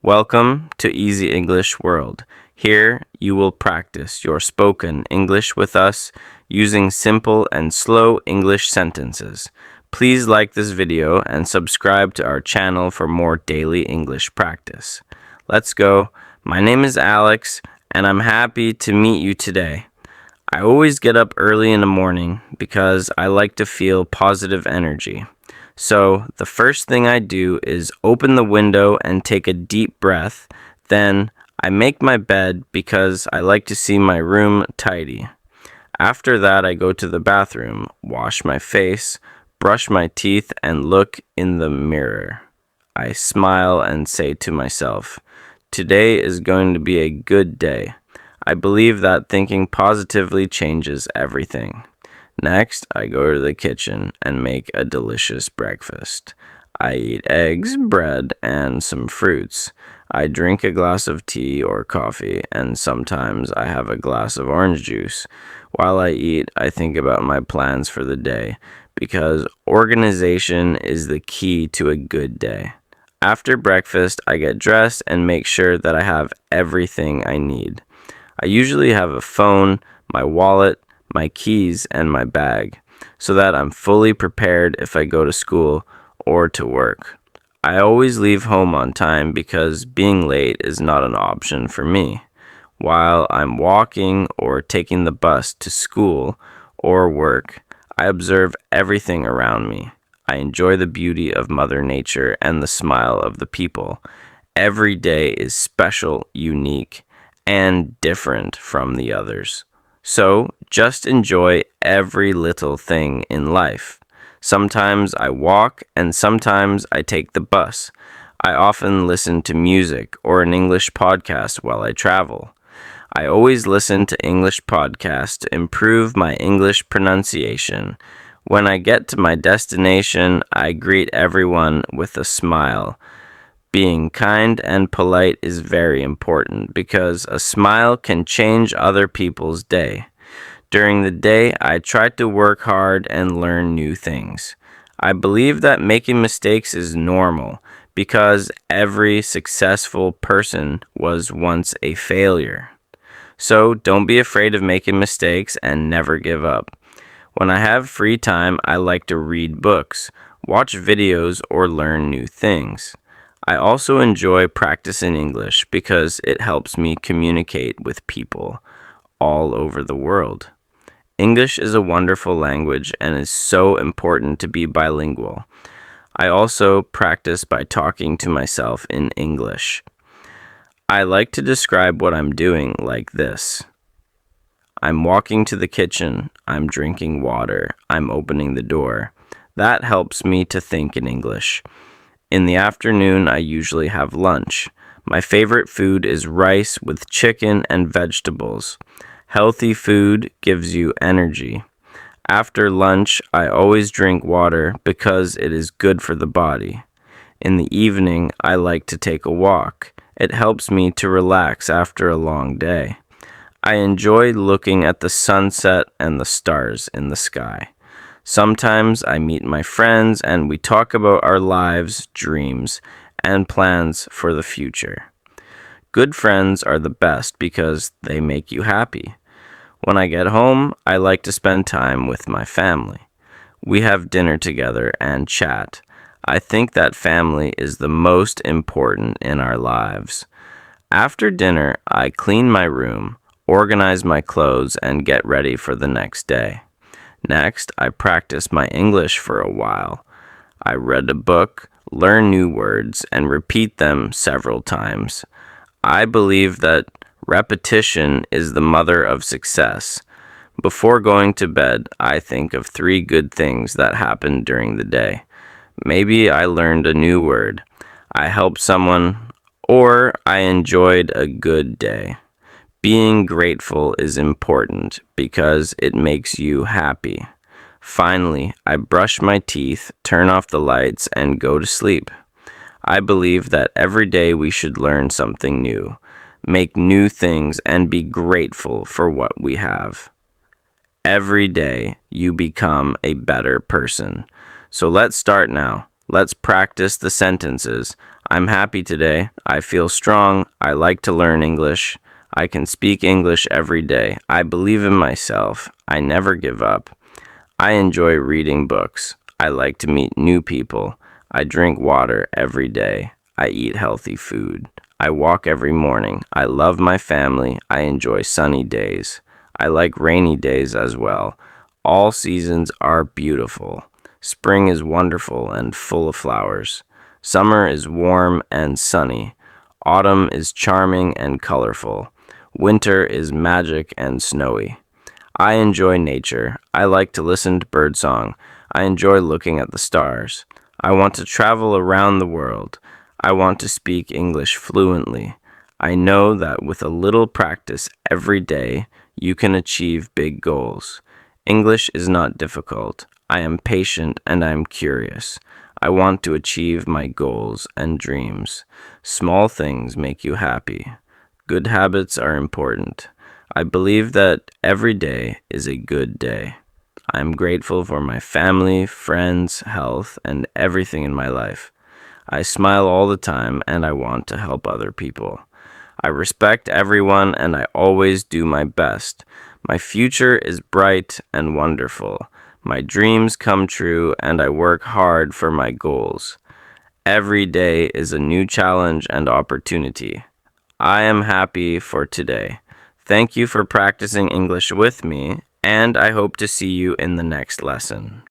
Welcome to Easy English World. Here you will practice your spoken English with us using simple and slow English sentences. Please like this video and subscribe to our channel for more daily English practice. Let's go. My name is Alex and I'm happy to meet you today. I always get up early in the morning because I like to feel positive energy. So the first thing I do is open the window and take a deep breath. Then I make my bed because I like to see my room tidy. After that, I go to the bathroom, wash my face, brush my teeth, and look in the mirror. I smile and say to myself, "Today is going to be a good day." I believe that thinking positively changes everything. Next, I go to the kitchen and make a delicious breakfast. I eat eggs, bread, and some fruits. I drink a glass of tea or coffee, and sometimes I have a glass of orange juice. While I eat, I think about my plans for the day, because organization is the key to a good day. After breakfast, I get dressed and make sure that I have everything I need. I usually have a phone, my wallet, my keys, and my bag, so that I'm fully prepared if I go to school or to work. I always leave home on time because being late is not an option for me. While I'm walking or taking the bus to school or work, I observe everything around me. I enjoy the beauty of Mother Nature and the smile of the people. Every day is special, unique, and different from the others. So just enjoy every little thing in life. Sometimes I walk and sometimes I take the bus. I often listen to music or an English podcast while I travel. I always listen to English podcasts to improve my English pronunciation. When I get to my destination, I greet everyone with a smile. Being kind and polite is very important because a smile can change other people's day. During the day, I try to work hard and learn new things. I believe that making mistakes is normal because every successful person was once a failure. So don't be afraid of making mistakes and never give up. When I have free time, I like to read books, watch videos, or learn new things. I also enjoy practicing English because it helps me communicate with people all over the world. English is a wonderful language and is so important to be bilingual. I also practice by talking to myself in English. I like to describe what I'm doing like this. I'm walking to the kitchen. I'm drinking water. I'm opening the door. That helps me to think in English. In the afternoon, I usually have lunch. My favorite food is rice with chicken and vegetables. Healthy food gives you energy. After lunch, I always drink water because it is good for the body. In the evening, I like to take a walk. It helps me to relax after a long day. I enjoy looking at the sunset and the stars in the sky. Sometimes I meet my friends and we talk about our lives, dreams, and plans for the future. Good friends are the best because they make you happy. When I get home, I like to spend time with my family. We have dinner together and chat. I think that family is the most important in our lives. After dinner, I clean my room, organize my clothes, and get ready for the next day. Next, I practice my English for a while. I read a book, learn new words, and repeat them several times. I believe that repetition is the mother of success. Before going to bed, I think of 3 good things that happened during the day. Maybe I learned a new word, I helped someone, or I enjoyed a good day. Being grateful is important because it makes you happy. Finally, I brush my teeth, turn off the lights, and go to sleep. I believe that every day we should learn something new, make new things, and be grateful for what we have. Every day you become a better person. So let's start now. Let's practice the sentences. I'm happy today. I feel strong. I like to learn English. I can speak English every day. I believe in myself. I never give up. I enjoy reading books. I like to meet new people. I drink water every day. I eat healthy food. I walk every morning. I love my family. I enjoy sunny days. I like rainy days as well. All seasons are beautiful. Spring is wonderful and full of flowers. Summer is warm and sunny. Autumn is charming and colorful. Winter is magic and snowy. I enjoy nature. I like to listen to birdsong. I enjoy looking at the stars. I want to travel around the world. I want to speak English fluently. I know that with a little practice every day, you can achieve big goals. English is not difficult. I am patient and I am curious. I want to achieve my goals and dreams. Small things make you happy. Good habits are important. I believe that every day is a good day. I am grateful for my family, friends, health, and everything in my life. I smile all the time and I want to help other people. I respect everyone and I always do my best. My future is bright and wonderful. My dreams come true and I work hard for my goals. Every day is a new challenge and opportunity. I am happy for today. Thank you for practicing English with me, and I hope to see you in the next lesson.